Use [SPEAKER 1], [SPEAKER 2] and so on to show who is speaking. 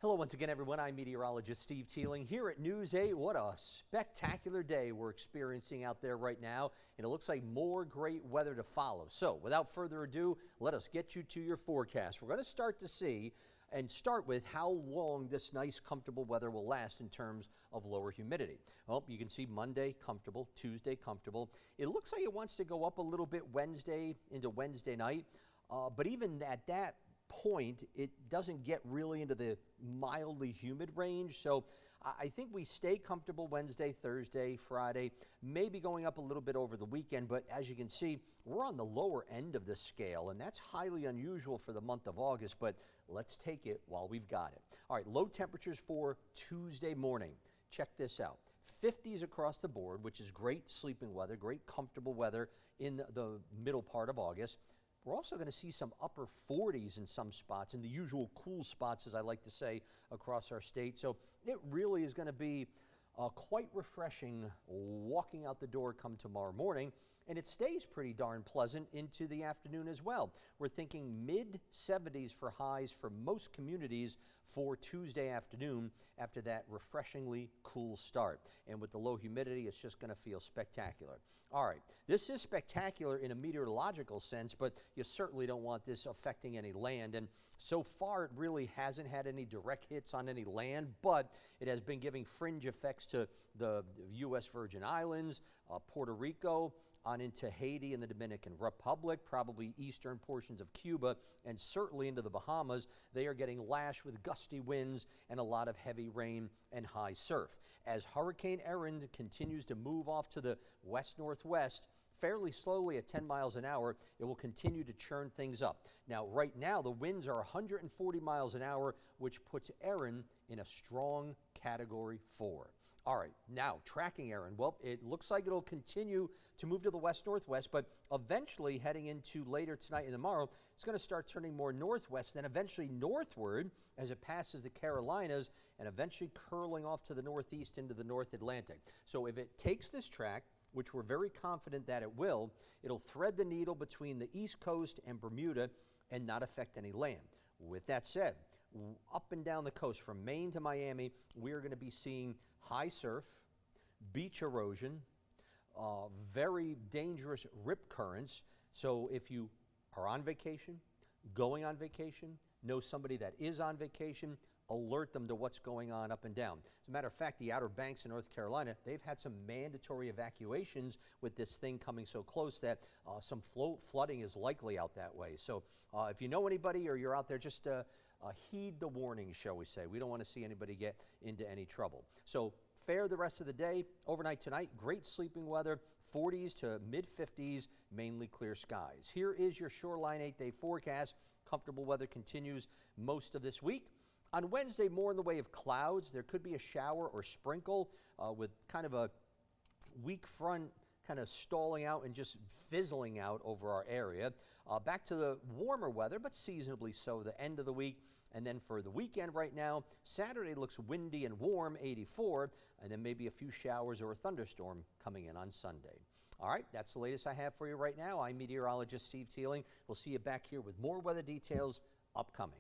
[SPEAKER 1] Hello once again, everyone. I'm meteorologist Steve Teeling here at News 8. What a spectacular day we're experiencing out there right now, and it looks like more great weather to follow. So without further ado, let us get you to your forecast. We're going to start with how long this nice, comfortable weather will last in terms of lower humidity. Well, you can see Monday comfortable, Tuesday comfortable. It looks like it wants to go up a little bit Wednesday into Wednesday night, but even at that point, it doesn't get really into the mildly humid range. So I think we stay comfortable Wednesday, Thursday, Friday, maybe going up a little bit over the weekend. But as you can see, we're on the lower end of the scale, and that's highly unusual for the month of August. But let's take it while we've got it. All right, low temperatures for Tuesday morning. Check this out. 50s across the board, which is great sleeping weather, great comfortable weather in the middle part of August. We're also going to see some upper 40s in some spots, in the usual cool spots, as I like to say, across our state. So it really is going to be quite refreshing walking out the door come tomorrow morning, and it stays pretty darn pleasant into the afternoon as well. We're thinking mid-70s for highs for most communities for Tuesday afternoon after that refreshingly cool start. And with the low humidity, it's just going to feel spectacular. All right, this is spectacular in a meteorological sense, but you certainly don't want this affecting any land. And so far, it really hasn't had any direct hits on any land, but it has been giving fringe effects to the U.S. Virgin Islands, Puerto Rico, on into Haiti and the Dominican Republic, probably eastern portions of Cuba, and certainly into the Bahamas. They are getting lashed with gusty winds and a lot of heavy rain and high surf. As Hurricane Erin continues to move off to the west-northwest, fairly slowly at 10 miles an hour, it will continue to churn things up. Now, right now, the winds are 140 miles an hour, which puts Erin in a strong Category 4. All right, now, tracking Erin. Well, it looks like it'll continue to move to the west-northwest, but eventually heading into later tonight and tomorrow, it's going to start turning more northwest, then eventually northward as it passes the Carolinas and eventually curling off to the northeast into the North Atlantic. So if it takes this track, which we're very confident that it will, it'll thread the needle between the East Coast and Bermuda and not affect any land. With that said, up and down the coast from Maine to Miami, we're going to be seeing high surf, beach erosion, very dangerous rip currents. So if you are on vacation, going on vacation, know somebody that is on vacation, alert them to what's going on up and down. As a matter of fact, the Outer Banks in North Carolina, they've had some mandatory evacuations with this thing coming so close that some flooding is likely out that way. So if you know anybody or you're out there, just heed the warnings, shall we say. We don't want to see anybody get into any trouble. So fair the rest of the day. Overnight tonight, great sleeping weather, 40s to mid-50s, mainly clear skies. Here is your Shoreline 8-day forecast. Comfortable weather continues most of this week. On Wednesday, more in the way of clouds. There could be a shower or sprinkle with kind of a weak front kind of stalling out and just fizzling out over our area. Back to the warmer weather, but seasonably so, the end of the week. And then for the weekend right now, Saturday looks windy and warm, 84, and then maybe a few showers or a thunderstorm coming in on Sunday. All right, that's the latest I have for you right now. I'm meteorologist Steve Teeling. We'll see you back here with more weather details upcoming.